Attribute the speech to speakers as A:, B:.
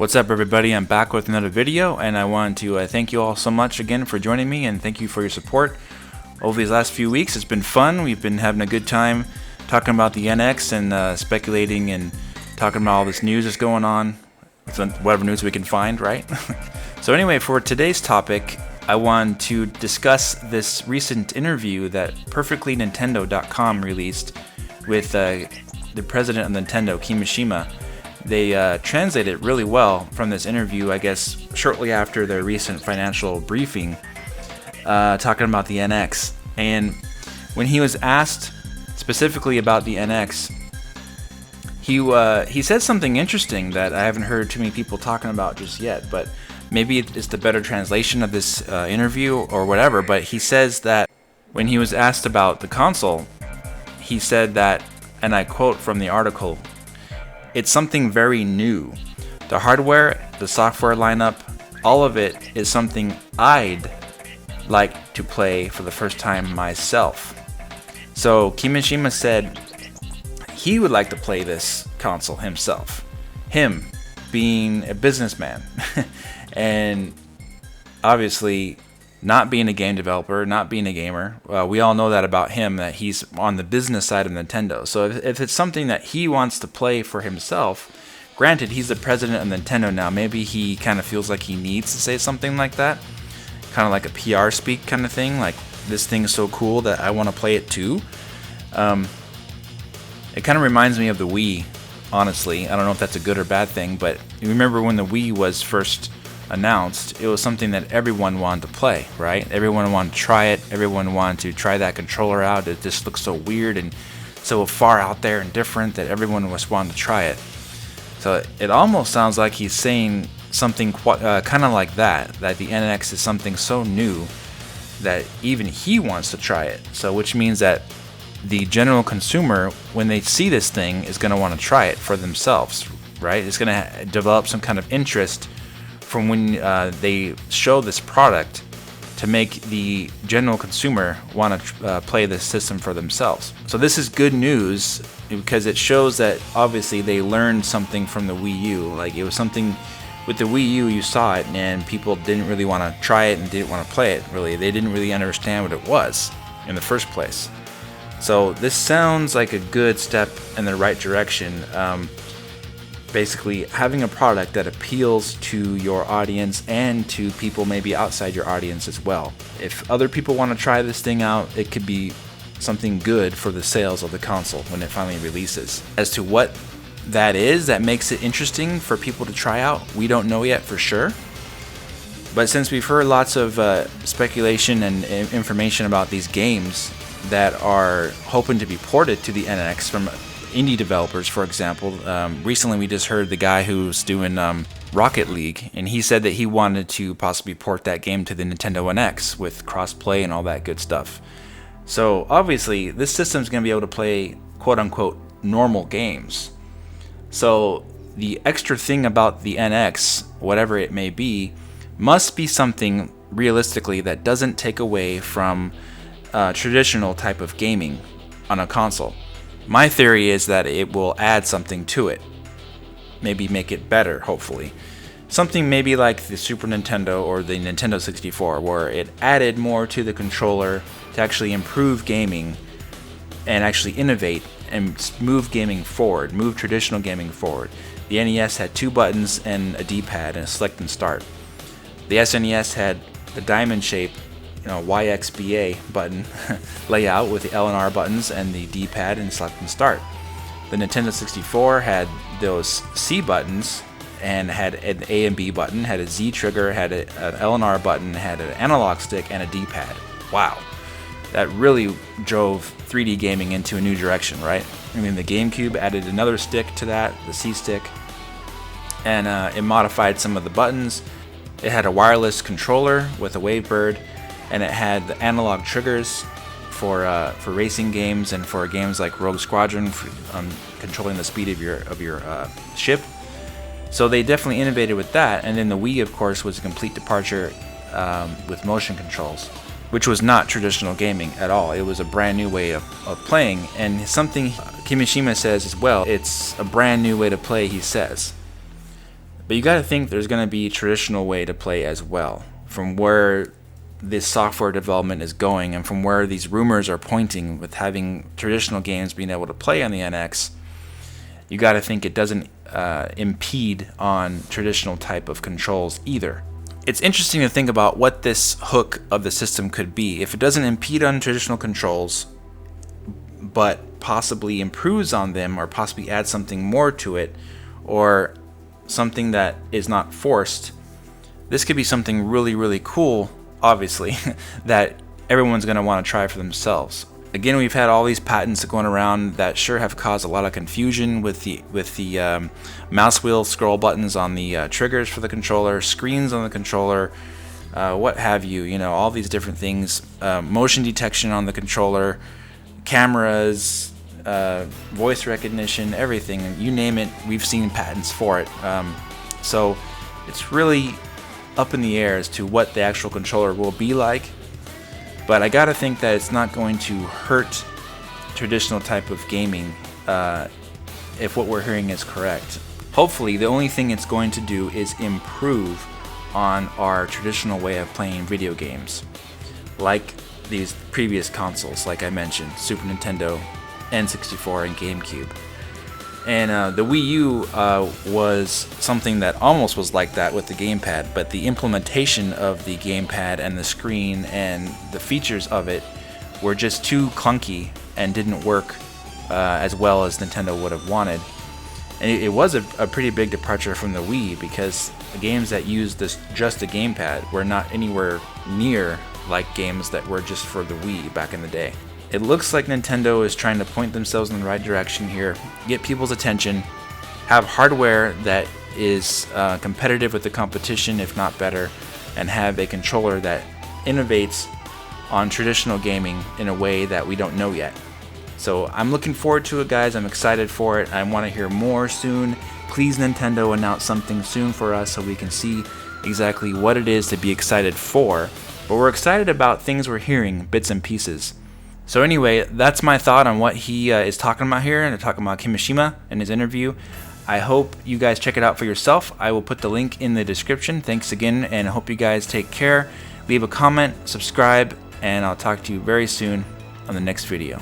A: What's up, everybody? I'm back with another video, and I want to thank you all so much again for joining me, and thank you for your support over these last few weeks. It's been fun. We've been having a good time talking about the NX and speculating and talking about all this news that's going on, whatever news we can find, right? So anyway, for today's topic, I want to discuss this recent interview that perfectlynintendo.com released with the president of Nintendo, Kimishima. They translated it really well from this interview, I guess, shortly after their recent financial briefing, talking about the NX. And when he was asked specifically about the NX, he said something interesting that I haven't heard too many people talking about just yet, but maybe it's the better translation of this interview or whatever. But he says that when he was asked about the console, he said that, and I quote from the article, "It's something very new. The hardware, the software lineup, all of it is something I'd like to play for the first time myself." So Kimishima said he would like to play this console himself. Him being a businessman and obviously not being a game developer, not being a gamer. We all know that about him, that he's on the business side of Nintendo. So if it's something that he wants to play for himself, granted, he's the president of Nintendo now. Maybe he kind of feels like he needs to say something like that. Kind of like a PR speak kind of thing. Like, this thing is so cool that I want to play it too. It kind of reminds me of the Wii, honestly. I don't know if that's a good or bad thing, but you remember when the Wii was first announced, it was something that everyone wanted to play, right? Everyone wanted to try it. Everyone wanted to try that controller out. It just looks so weird and so far out there and different that everyone was wanting to try it. So it almost sounds like he's saying something kind of like that the NX is something so new that even he wants to try it. So which means that the general consumer, when they see this thing, is going to want to try it for themselves, right? It's going to develop some kind of interest from when they show this product to make the general consumer want to play this system for themselves. So this is good news because it shows that obviously they learned something from the Wii U. Like, it was something with the Wii U, you saw it and people didn't really want to try it and didn't want to play it, really. They didn't really understand what it was in the first place. So this sounds like a good step in the right direction. Basically having a product that appeals to your audience and to people maybe outside your audience as well. If other people want to try this thing out, it could be something good for the sales of the console when it finally releases. As to what that is that makes it interesting for people to try out, we don't know yet for sure. But since we've heard lots of speculation and information about these games that are hoping to be ported to the NX from indie developers, for example. Recently we just heard the guy who's doing Rocket League, and he said that he wanted to possibly port that game to the Nintendo NX with crossplay and all that good stuff. So obviously this system's going to be able to play quote-unquote normal games. So the extra thing about the NX, whatever it may be, must be something realistically that doesn't take away from traditional type of gaming on a console. My theory is that it will add something to it. Maybe make it better, hopefully. Something maybe like the Super Nintendo or the Nintendo 64, where it added more to the controller to actually improve gaming and actually innovate and move gaming forward, move traditional gaming forward. The NES had 2 buttons and a D-pad and a select and start. The SNES had the diamond shape, YXBA button layout with the L and R buttons and the D-pad and select and start. The Nintendo 64 had those C buttons and had an A and B button, had a Z trigger, had an L and R button, had an analog stick and a D-pad. Wow, that really drove 3D gaming into a new direction, right? I mean, the GameCube added another stick to that, the C stick, and it modified some of the buttons. It had a wireless controller with a Wavebird, and it had the analog triggers for racing games and for games like Rogue Squadron, for controlling the speed of your ship. So they definitely innovated with that. And then the Wii, of course, was a complete departure with motion controls, which was not traditional gaming at all. It was a brand new way of playing, and something Kimishima says as well, it's a brand new way to play, he says. But you got to think there's going to be a traditional way to play as well. From where this software development is going and from where these rumors are pointing with having traditional games being able to play on the NX, you got to think it doesn't impede on traditional type of controls either. It's interesting to think about what this hook of the system could be. If it doesn't impede on traditional controls, but possibly improves on them or possibly adds something more to it, or something that is not forced, this could be something really, really cool, obviously, that everyone's going to want to try for themselves. Again, we've had all these patents going around that sure have caused a lot of confusion with the mouse wheel scroll buttons on the triggers for the controller, screens on the controller, what have you. You know, all these different things, motion detection on the controller, cameras, voice recognition, everything. You name it, we've seen patents for it. So it's really up in the air as to what the actual controller will be like. But I gotta think that it's not going to hurt traditional type of gaming if what we're hearing is correct. Hopefully, the only thing it's going to do is improve on our traditional way of playing video games, like these previous consoles, like I mentioned, Super Nintendo, N64, and GameCube. And the Wii U was something that almost was like that with the gamepad, but the implementation of the gamepad and the screen and the features of it were just too clunky and didn't work as well as Nintendo would have wanted. And it was a pretty big departure from the Wii, because the games that used just the gamepad were not anywhere near like games that were just for the Wii back in the day. It looks like Nintendo is trying to point themselves in the right direction here, get people's attention, have hardware that is competitive with the competition, if not better, and have a controller that innovates on traditional gaming in a way that we don't know yet. So I'm looking forward to it, guys. I'm excited for it. I want to hear more soon. Please, Nintendo, announce something soon for us so we can see exactly what it is to be excited for. But we're excited about things we're hearing, bits and pieces. So anyway, that's my thought on what he is talking about here, and talking about Kimishima in his interview. I hope you guys check it out for yourself. I will put the link in the description. Thanks again, and I hope you guys take care. Leave a comment, subscribe, and I'll talk to you very soon on the next video.